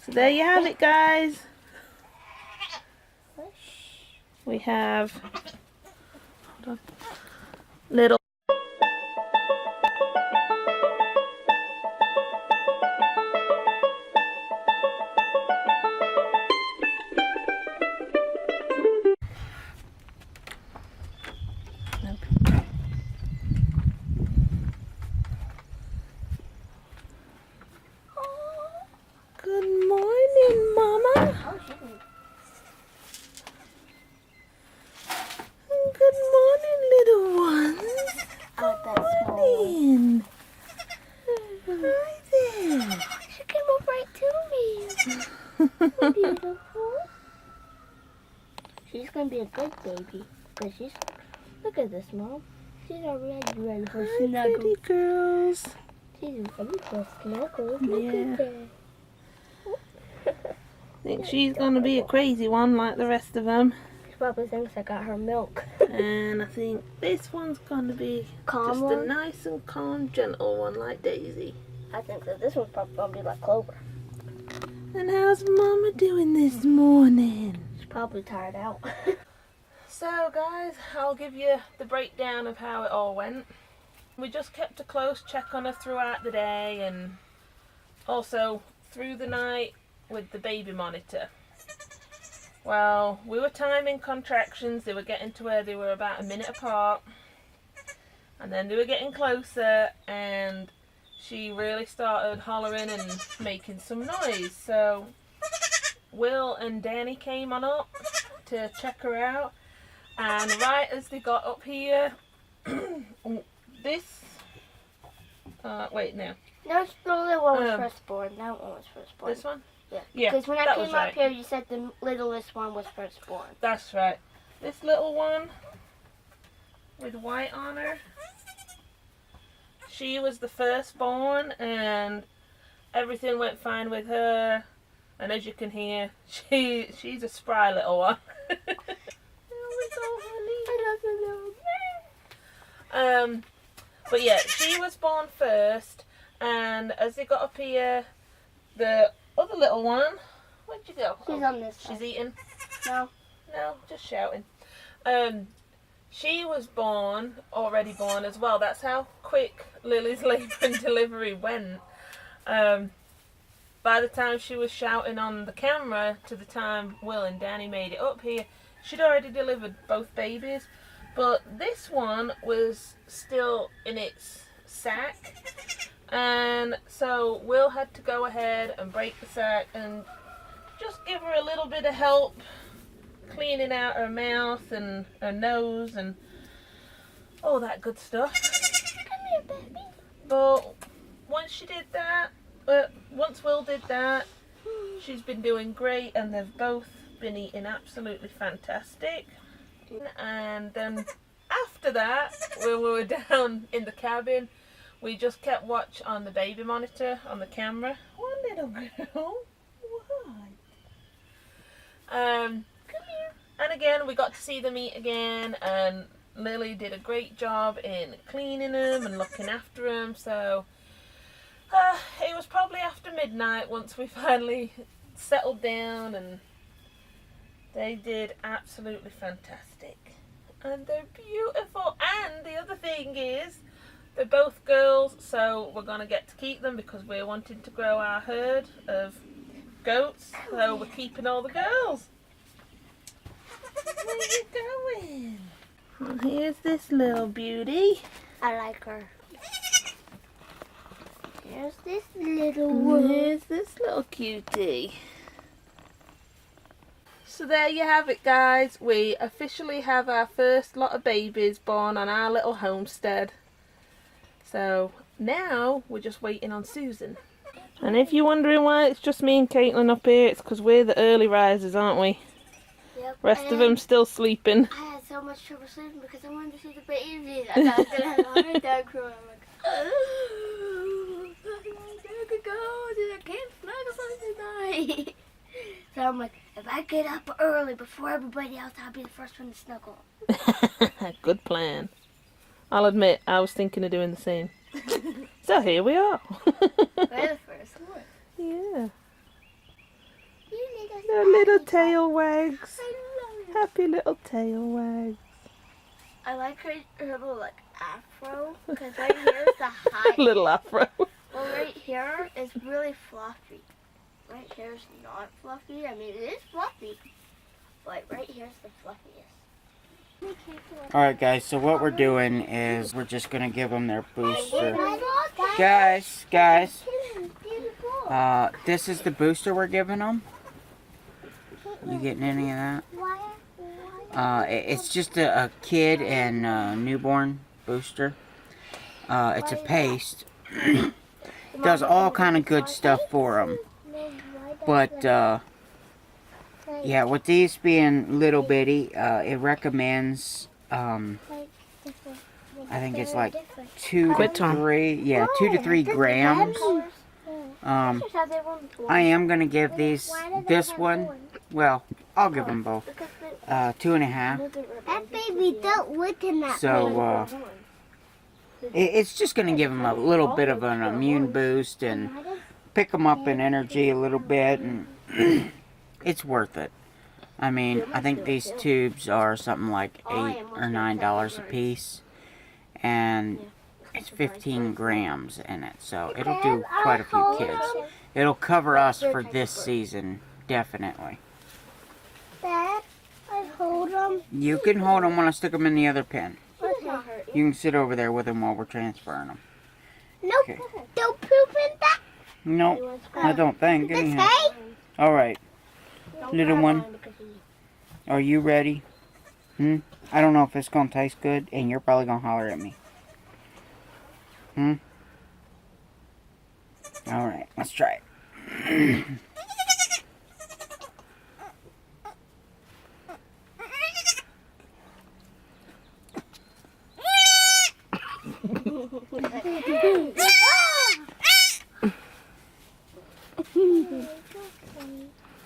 So there you have it, guys. We have, hold on, little Good morning, Mama. Good morning, little ones. Good morning. Hi there. She came up right to me. Beautiful. She's gonna be a good baby because she's. Look at this, Mom. She's already ready for snuggle. Pretty girls. She's ready for snuggle. Yeah. Look at that. I think she's gonna be a crazy one like the rest of them. She probably thinks I got her milk. And I think this one's gonna be Calm just one? a nice and calm, gentle one like Daisy. I think that this one's probably gonna be like Clover. And how's Mama doing this morning? She's probably tired out. So guys, I'll give you the breakdown of how it all went. We just kept a close check on her throughout the day and also through the night with the baby monitor. Well, we were timing contractions. They were getting to where they were about a minute apart, and then they were getting closer and she really started hollering and making some noise. So Will and Danny came on up to check her out, and right as they got up here, this wait, no, No, the little one was firstborn. That one was firstborn. this one? Yeah. Yeah, Because when I that came was up right. here, you said the littlest one was firstborn. That's right. This little one with white on her, she was the firstborn, and everything went fine with her. And as you can hear, she's a spry little one. There we go, honey. I love the little man. But yeah, she was born first, and as they got up here, the other little one, where'd you go? She's on this side. She's eating. No. No, just shouting. She was already born as well. That's how quick Lily's labour and delivery went. By the time she was shouting on the camera to the time Will and Danny made it up here, she'd already delivered both babies. But this one was still in its sack. And so Will had to go ahead and break the sack and just give her a little bit of help cleaning out her mouth and her nose and all that good stuff. Come here, baby. But once she did that, once Will did that, she's been doing great, and they've both been eating absolutely fantastic. And then after that, when we were down in the cabin, we just kept watch on the baby monitor on the camera. One little girl. What? Come here. And again, we got to see them eat again, and Lily did a great job in cleaning them and looking after them. So it was probably after midnight once we finally settled down, and they did absolutely fantastic. And they're beautiful. And the other thing is, they're both girls, so we're going to get to keep them because we're wanting to grow our herd of goats. So we're keeping all the girls. Where are you going? Well, here's this little beauty. I like her. Here's this little one. Here's this little cutie. So there you have it, guys. We officially have our first lot of babies born on our little homestead. So now we're just waiting on Susan. And if you're wondering why it's just me and Caitlin up here, it's because we're the early risers, aren't we? Yep. Rest of them still sleeping. I had so much trouble sleeping because I wanted to see the babies. I thought I was going to have a heart attack crying. I'm like, oh, I could go. I can't snuggle tonight. So I'm like, if I get up early before everybody else, I'll be the first one to snuggle. Good plan. I'll admit, I was thinking of doing the same. So here we are. We're the first one. Yeah. tail wags. I love it. Happy little tail wags. I like her little like afro because right here is the high. Little afro. Well, right here is really fluffy. Right here is not fluffy. I mean, it is fluffy, but right here is the fluffiest. Alright guys, so what we're doing is we're just going to give them their booster. Guys, this is the booster we're giving them. You getting any of that? It's just a kid and newborn booster. It's a paste. Does all kind of good stuff for them. But, yeah, with these being little bitty, it recommends, I think it's like 2 to 3, yeah, 2 to 3 grams. I am going to give this one, well, I'll give them both, 2.5. That baby don't look in that. So, it's just going to give them a little bit of an immune boost and pick them up in energy a little bit, and it's worth it. I mean, I think these tubes are something like $8 or $9 a piece, and it's 15 grams in it, so it'll do quite a few kids. It'll cover us for this season, definitely. Dad, I hold them. You can hold them when I stick them in the other pen. Okay. You can sit over there with them while we're transferring them. Nope. Okay. Don't poop in that. Nope, I don't think. This Anyhow. way? Alright, little one, are you ready? I don't know if it's going to taste good, and you're probably going to holler at me. Alright, let's try it.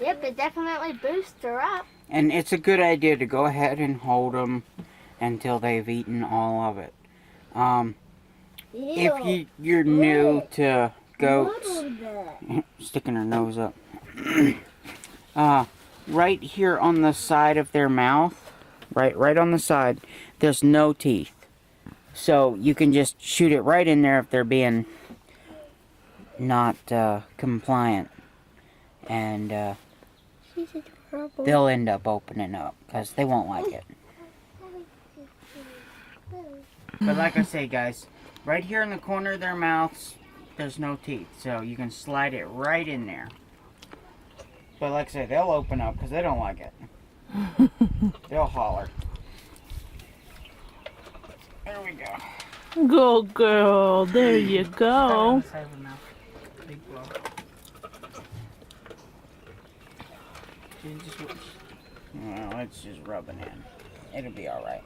Yep, it definitely boosts her up. And it's a good idea to go ahead and hold them until they've eaten all of it. If you're new to goats, sticking her nose up, right here on the side of their mouth, right on the side, there's no teeth. So you can just shoot it right in there if they're being not compliant. And they'll end up opening up because they won't like it. But like I say, guys, right here in the corner of their mouths, there's no teeth. So you can slide it right in there. But like I say, they'll open up because they don't like it. They'll holler. There we go. Go girl, there you go. Well, it's just rubbing in. It'll be alright.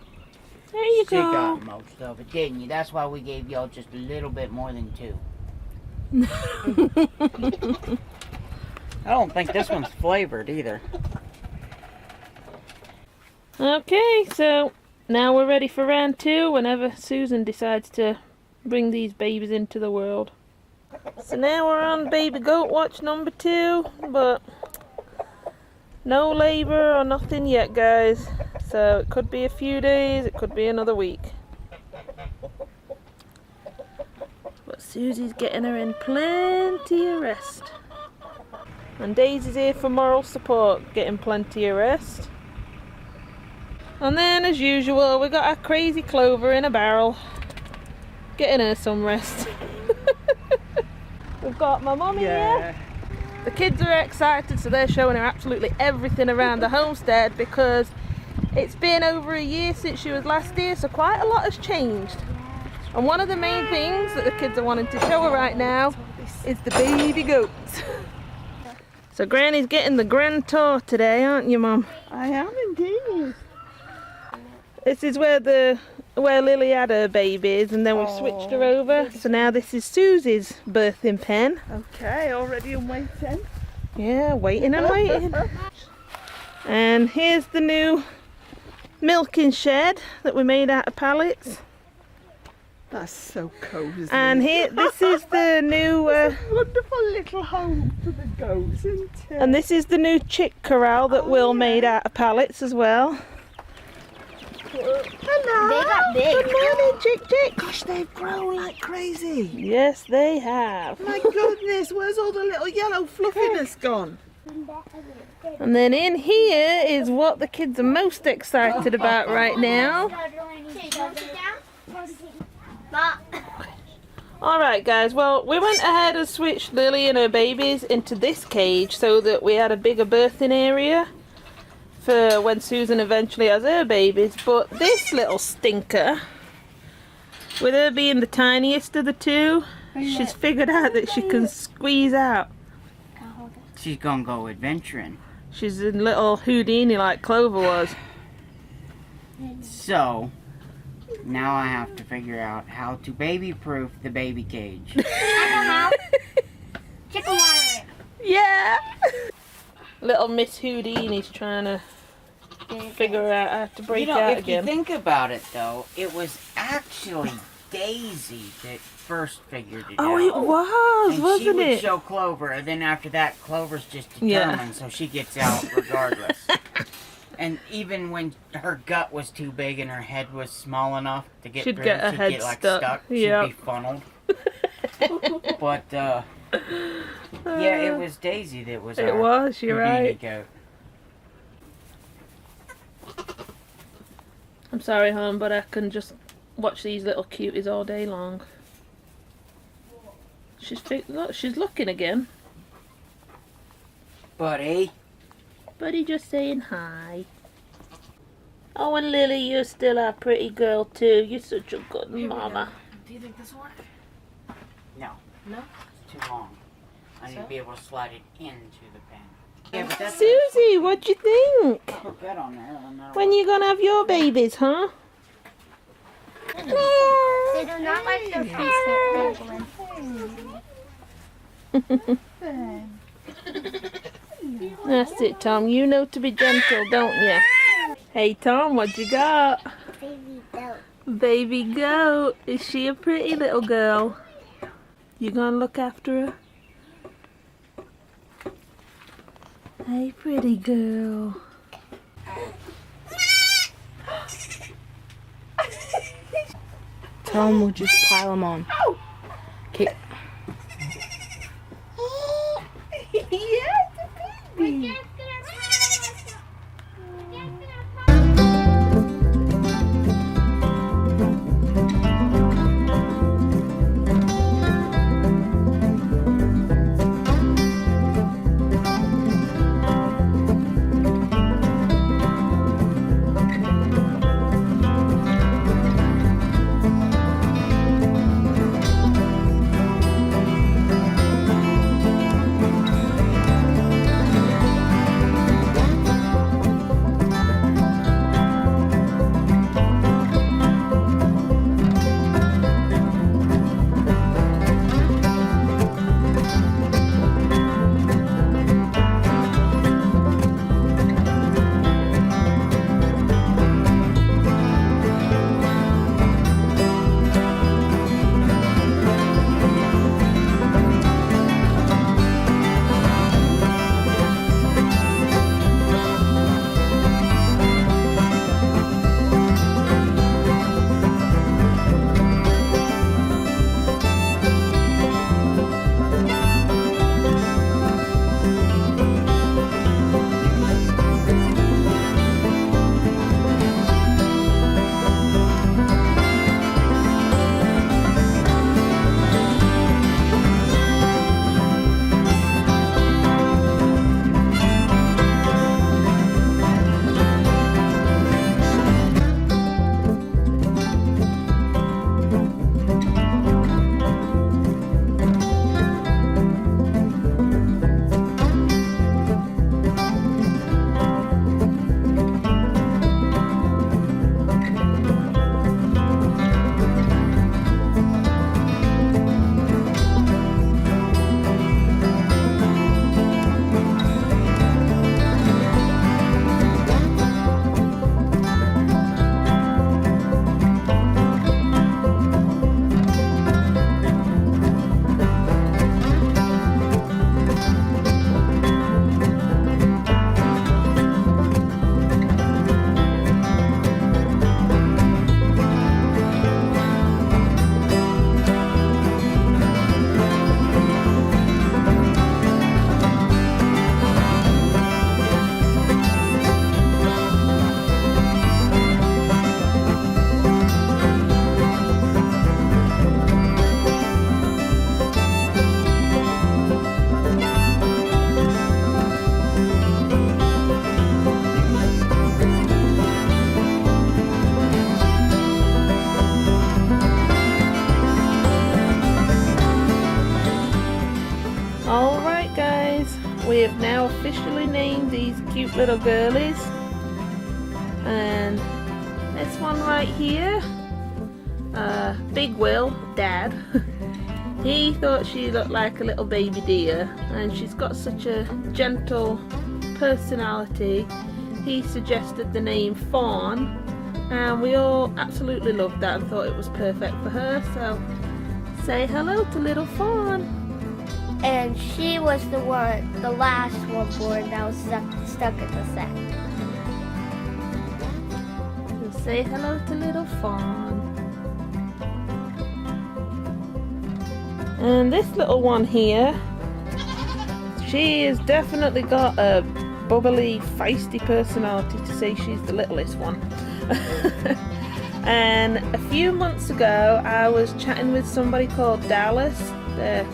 There you She go. got most of it, didn't you? That's why we gave y'all just a little bit more than 2. I don't think this one's flavored either. Okay, so now we're ready for round 2 whenever Susan decides to bring these babies into the world. So now we're on baby goat watch number 2, but no labor or nothing yet, guys. So it could be a few days, it could be another week. But Susie's getting her in plenty of rest. And Daisy's here for moral support, getting plenty of rest. And then, as usual, we got our crazy Clover in a barrel, getting her some rest. We've got my mummy here. The kids are excited, so they're showing her absolutely everything around the homestead because it's been over a year since she was last here, so quite a lot has changed. And one of the main things that the kids are wanting to show her right now is the baby goats. So Granny's getting the grand tour today, aren't you, Mum? I am indeed. This is where Lily had her babies, and then we've switched her over. So now this is Susie's birthing pen. Okay, already in waiting. Yeah, waiting and waiting. And here's the new milking shed that we made out of pallets. That's so cozy. And here, this is the new, Wonderful little home for the goats, isn't it? and this is the new chick corral that Will made out of pallets as well. Hello. They got big. Good morning, chick. Gosh, they've grown like crazy. Yes, they have. My goodness, where's all the little yellow fluffiness gone? And then in here is what the kids are most excited about right now. Alright guys, well we went ahead and switched Lily and her babies into this cage so that we had a bigger birthing area for when Susan eventually has her babies, but this little stinker, with her being the tiniest of the two, she's figured out that she can squeeze out. She's gonna go adventuring. She's a little Houdini like Clover was. So, now I have to figure out how to baby-proof the baby cage. I know how. Chicken wire. Yeah! Little Miss Houdini's trying to figure out how to break out if again. you think about it, though, it was actually Daisy that first figured it out. Oh, it was, and wasn't she would it? show Clover, and then after that, Clover's just Yeah. determined, so she gets out regardless. And even when her gut was too big and her head was small enough to get She'd through, get her she'd head get like stuck. stuck. Yep. She'd be funneled. But yeah, it was Daisy that was. It our was, you're Houdini right. goat. I'm sorry, hon, but I can just watch these little cuties all day long. Look, she's looking again. Buddy. Buddy just saying hi. Oh, and Lily, you're still a pretty girl too. You're such a good mama. Do you think this will work? No. No? It's too long. I need to be able to slide it into the pen. Yeah, but that's Susie, what you think? put that on there. No matter When you gonna have your babies, huh? They do not like their That's it, Tom. You know to be gentle, don't you? Hey, Tom, what you got? baby goat. Baby goat. Is she a pretty little girl? You gonna look after her? Hey, pretty girl. Tom will just pile them on. Okay. we have now officially named these cute little girlies. And this one right here, Big Will, Dad, he thought she looked like a little baby deer, and she's got such a gentle personality. He suggested the name Fawn, and we all absolutely loved that and thought it was perfect for her. So say hello to little Fawn. And she was the last one born that was stuck in the sack. So say hello to little Fawn. And this little one here, she has definitely got a bubbly, feisty personality, to say she's the littlest one. And a few months ago I was chatting with somebody called Dallas, their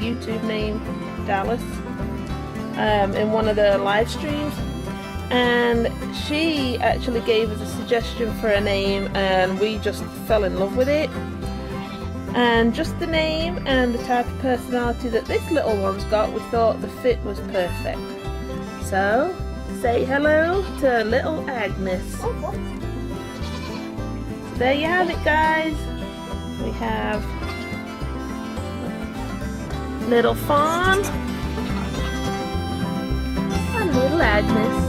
YouTube name Dallas, in one of the live streams, and she actually gave us a suggestion for a name, and we just fell in love with it. And just the name and the type of personality that this little one's got, we thought the fit was perfect. So say hello to little Agnes. There you have it, guys. We have little Fawn and little Agnes.